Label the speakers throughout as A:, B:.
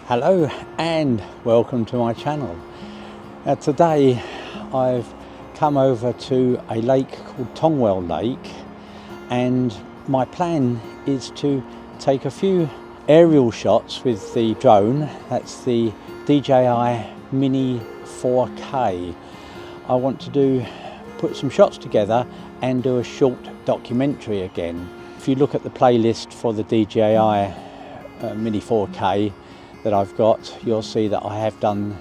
A: Hello and welcome to my channel. Today I've come over to a lake called Tongwell Lake, and my plan is to take a few aerial shots with the drone. That's the DJI Mini 4K. I want to put some shots together and do a short documentary again. If you look at the playlist for the DJI Mini 4K that I've got, you'll see that I have done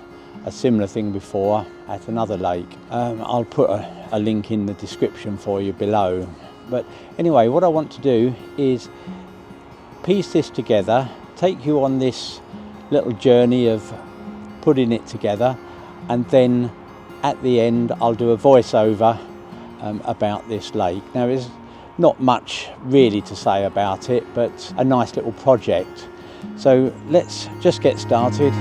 A: a similar thing before at another lake. I'll put a link in the description for you below. But anyway, what I want to do is piece this together, take you on this little journey of putting it together, and then at the end I'll do a voiceover about this lake. Now, there's not much really to say about it, but a nice little project. So let's just get started.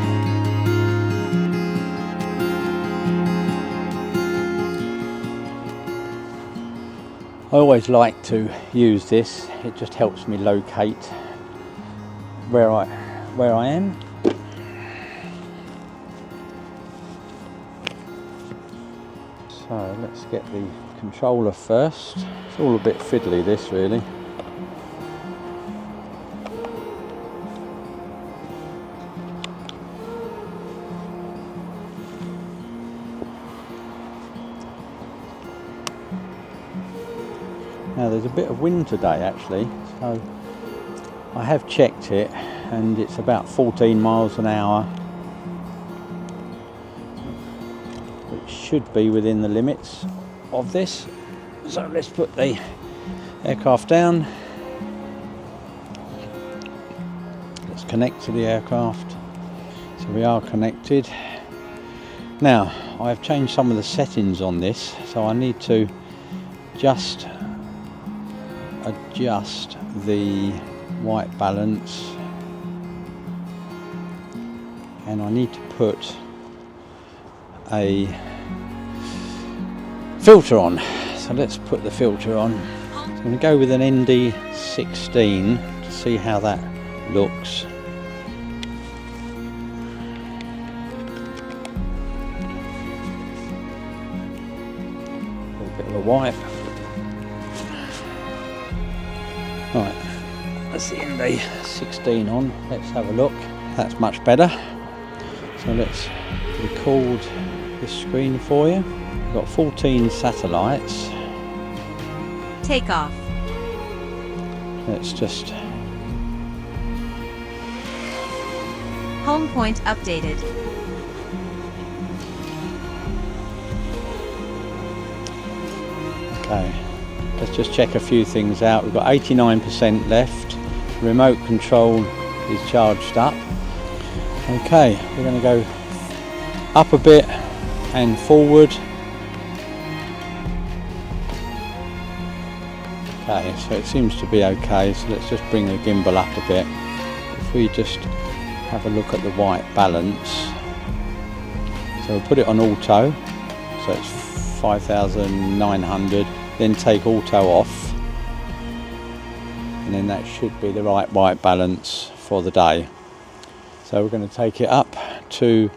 A: I always like to use this. It just helps me locate where I am. So let's get the controller first. It's all a bit fiddly, this really. Now, there's a bit of wind today actually, so I have checked it and it's about 14 miles an hour, which should be within the limits of this. So let's put the aircraft down. Let's connect to the aircraft. So we are connected. Now, I've changed some of the settings on this, so I need to just adjust the white balance, and I need to put a filter on. So let's put the filter on. So I'm going to go with an ND16 to see how that looks. A little bit of a wipe. Right, that's the ND16 on. Let's have a look. That's much better. So let's record this screen for you. We've got 14 satellites.
B: Take off.
A: Let's just...
B: Home point updated.
A: Okay. Let's just check a few things out. We've got 89% left. Remote control is charged up. Okay, we're going to go up a bit and forward. Okay, so it seems to be okay. So let's just bring the gimbal up a bit. If we just have a look at the white balance. So we'll put it on auto. So it's 5,900. Then take auto off, and then that should be the right white balance for the day. So we're going to take it up to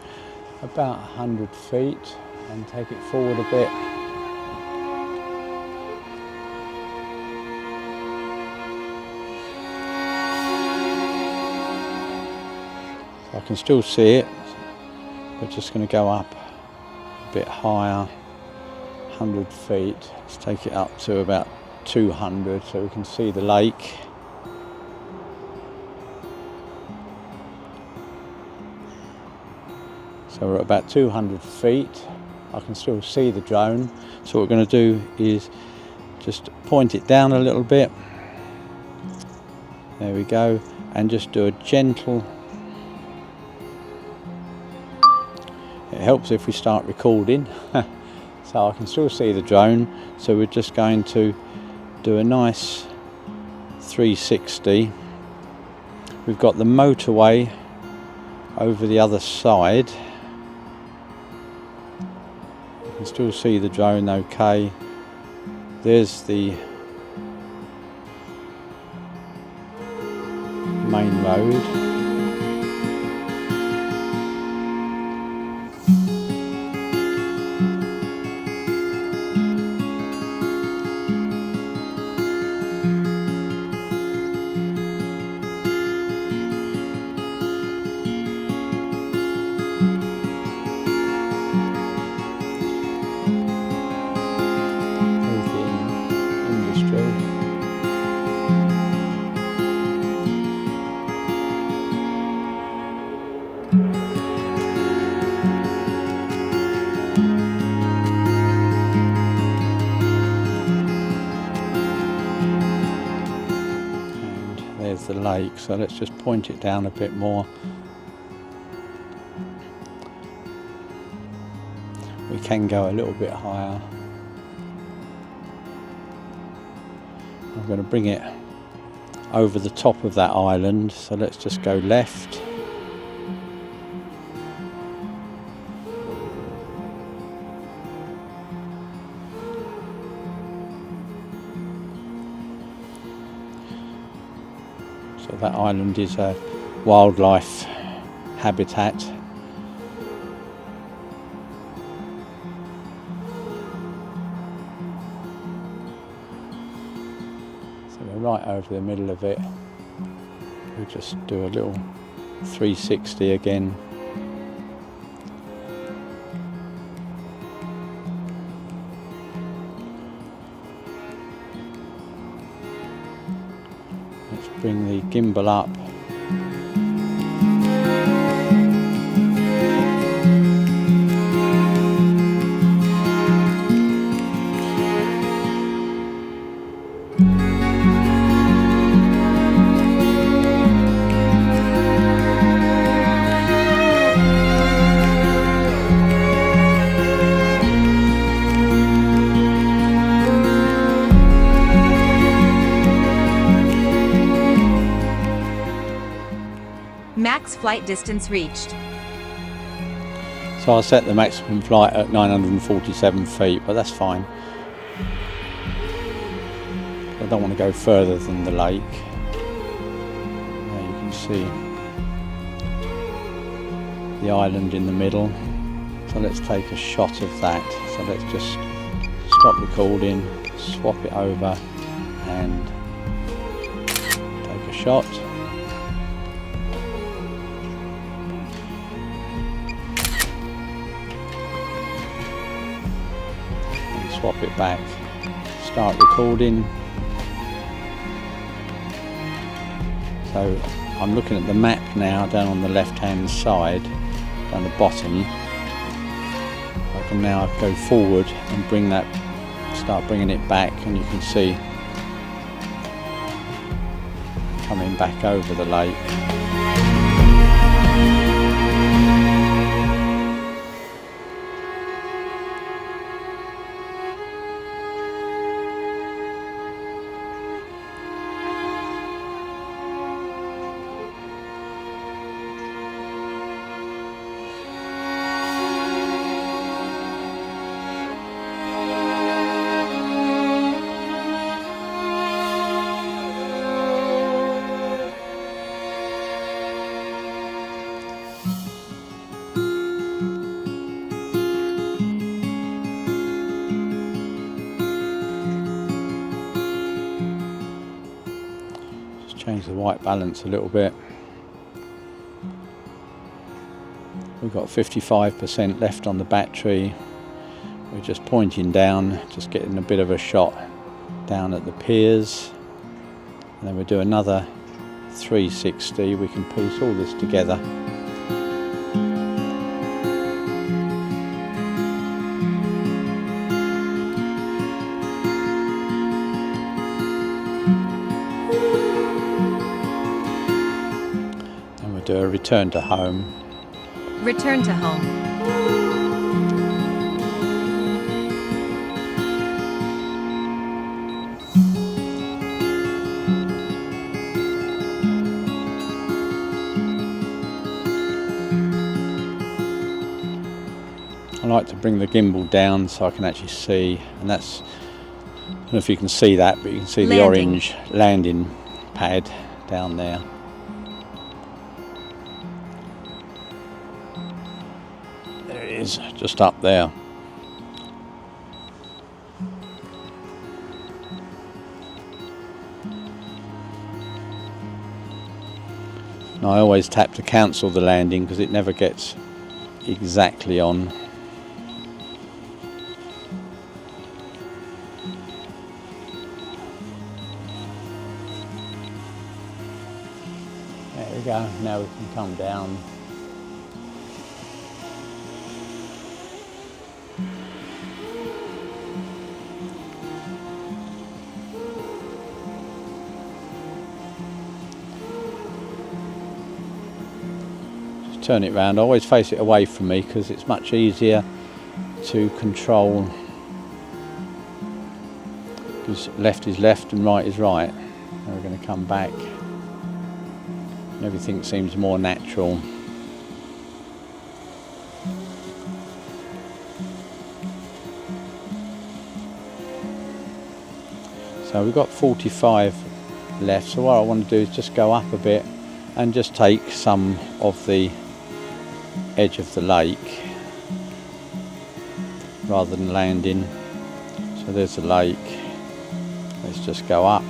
A: about 100 feet and take it forward a bit. So I can still see it. We're just going to go up a bit higher. 100 feet. Let's take it up to about 200 so we can see the lake. So we're at about 200 feet. I can still see the drone. So what we're going to do is just point it down a little bit. There we go. And just do a gentle... It helps if we start recording. So I can still see the drone, so we're just going to do a nice 360. We've got the motorway over the other side. You can still see the drone okay. There's the main road. the lake, so let's just point it down a bit more. We can go a little bit higher. I'm going to bring it over the top of that island, so let's just go left. So that island is a wildlife habitat. Right over the middle of it. We'll just do a little 360 again. Let's bring the gimbal up.
B: Max flight distance reached.
A: So I set the maximum flight at 947 feet, but that's fine. I don't want to go further than the lake. Now you can see the island in the middle. So let's take a shot of that. So let's just stop recording, swap it over and take a shot. Swap it back, start recording. So I'm looking at the map now down on the left hand side, down the bottom. I can now go forward and bring that, start bringing it back, and you can see coming back over the lake. Change the white balance a little bit. We've got 55% left on the battery. We're just pointing down, just getting a bit of a shot down at the piers. And then we'll do another 360. We can piece all this together. Do a return to home.
B: Return to home.
A: I like to bring the gimbal down so I can actually see, and that's, I don't know if you can see that, but you can see the orange landing pad down there. Just up there. Now I always tap to cancel the landing because it never gets exactly on. There we go, now we can come down. turn it round. I always face it away from me because it's much easier to control, because left is left and right is right. And we're going to come back. Everything seems more natural. So we've got 45 left, so what I want to do is just go up a bit and just take some of the edge of the lake rather than landing. So there's the lake. Let's just go up.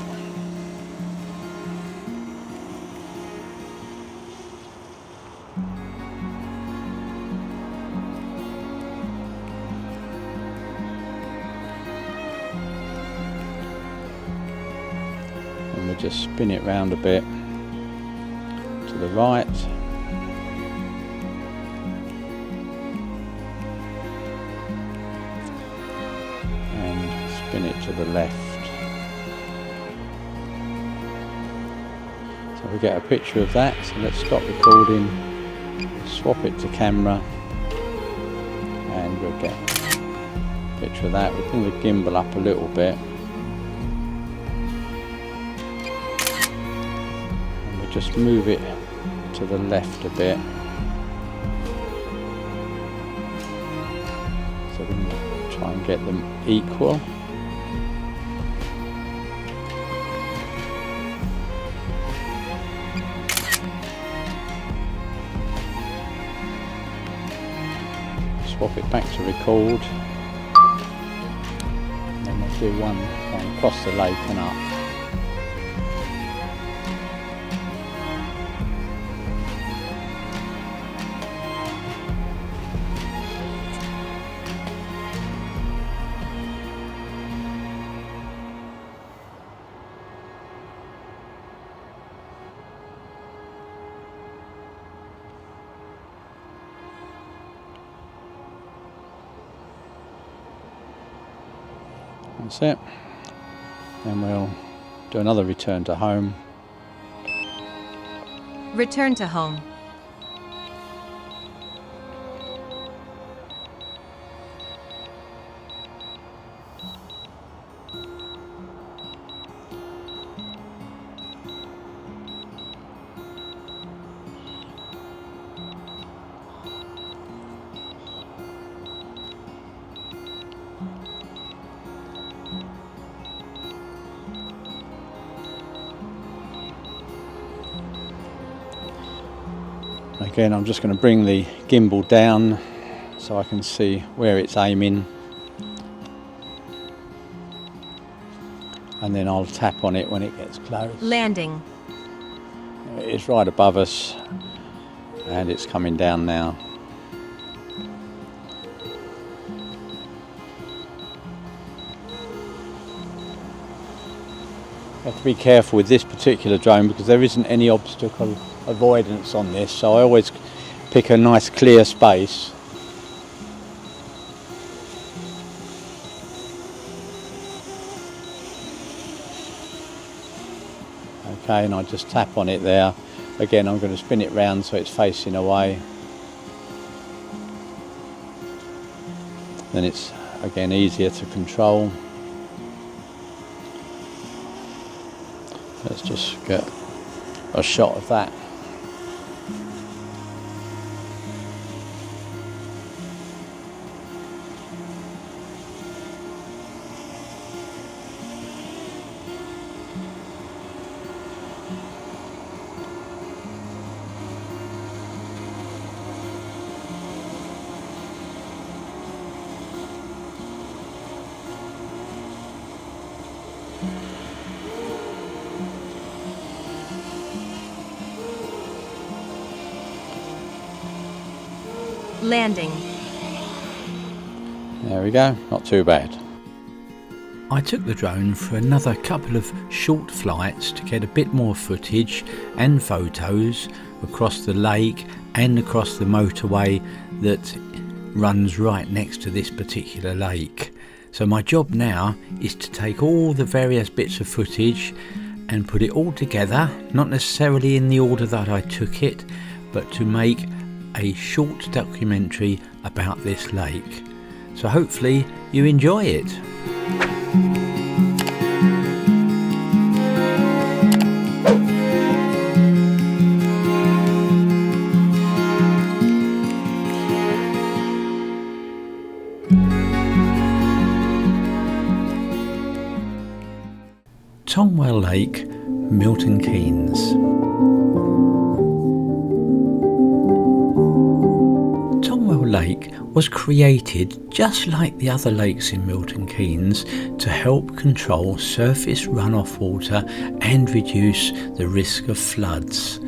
A: And we'll just spin it round a bit to the right. And spin it to the left. So we get a picture of that. So let's stop recording, swap it to camera, and we'll get a picture of that. We'll bring the gimbal up a little bit. Just move it to the left a bit so we can try and get them equal. Swap it back to record, and then we'll do one going across the lake and up. That's it. Then we'll do another return to home.
B: Return to home.
A: Again, I'm just going to bring the gimbal down so I can see where it's aiming, and then I'll tap on it when it gets close.
B: Landing.
A: It's right above us and it's coming down now. You have to be careful with this particular drone because there isn't any obstacle avoidance on this, so I always pick a nice clear space. Okay, and I just tap on it there. Again, I'm going to spin it round so it's facing away. Then it's again easier to control. Let's just get a shot of that.
B: Landing.
A: There we go, not too bad.
C: I took the drone for another couple of short flights to get a bit more footage and photos across the lake and across the motorway that runs right next to this particular lake. So my job now is to take all the various bits of footage and put it all together, not necessarily in the order that I took it, but to make a short documentary about this lake. So hopefully you enjoy it. Tongwell Lake, Milton Keynes. Tongwell Lake was created just like the other lakes in Milton Keynes to help control surface runoff water and reduce the risk of floods.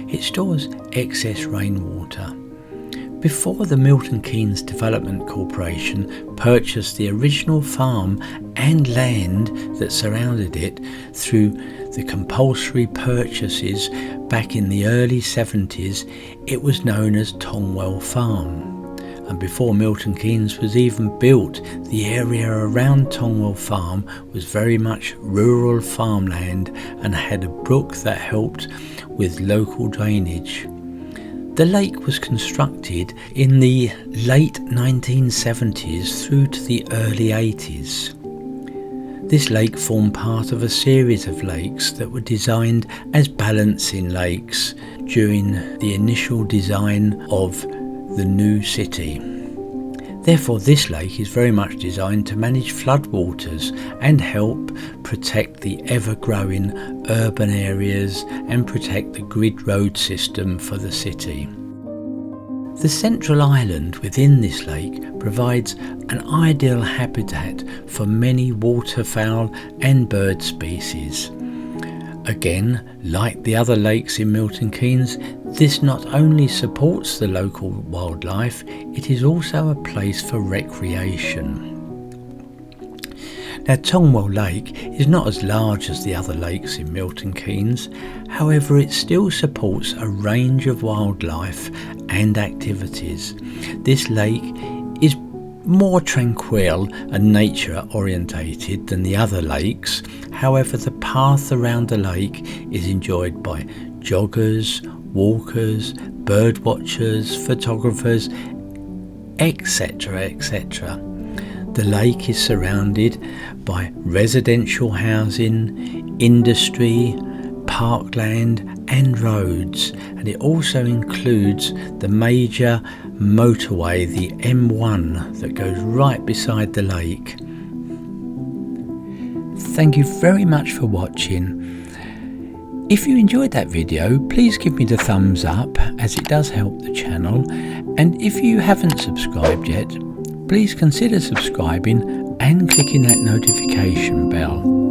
C: It stores excess rainwater. Before the Milton Keynes Development Corporation purchased the original farm and land that surrounded it through the compulsory purchases back in the early 70s, it was known as Tongwell Farm. And before Milton Keynes was even built, the area around Tongwell Farm was very much rural farmland and had a brook that helped with local drainage. The lake was constructed in the late 1970s through to the early 80s. This lake formed part of a series of lakes that were designed as balancing lakes during the initial design of the new city. Therefore, this lake is very much designed to manage floodwaters and help protect the ever-growing urban areas and protect the grid road system for the city. The central island within this lake provides an ideal habitat for many waterfowl and bird species. Again, like the other lakes in Milton Keynes, this not only supports the local wildlife, it is also a place for recreation. Now, Tongwell Lake is not as large as the other lakes in Milton Keynes, however it still supports a range of wildlife and activities. This lake is more tranquil and nature orientated than the other lakes. However, the path around the lake is enjoyed by joggers, walkers, bird watchers, photographers, etc., etc. The lake is surrounded by residential housing, industry, parkland and roads, and it also includes the major motorway, the M1, that goes right beside the lake. Thank you very much for watching. If you enjoyed that video, please give me the thumbs up, as it does help the channel, and if you haven't subscribed yet, please consider subscribing and clicking that notification bell.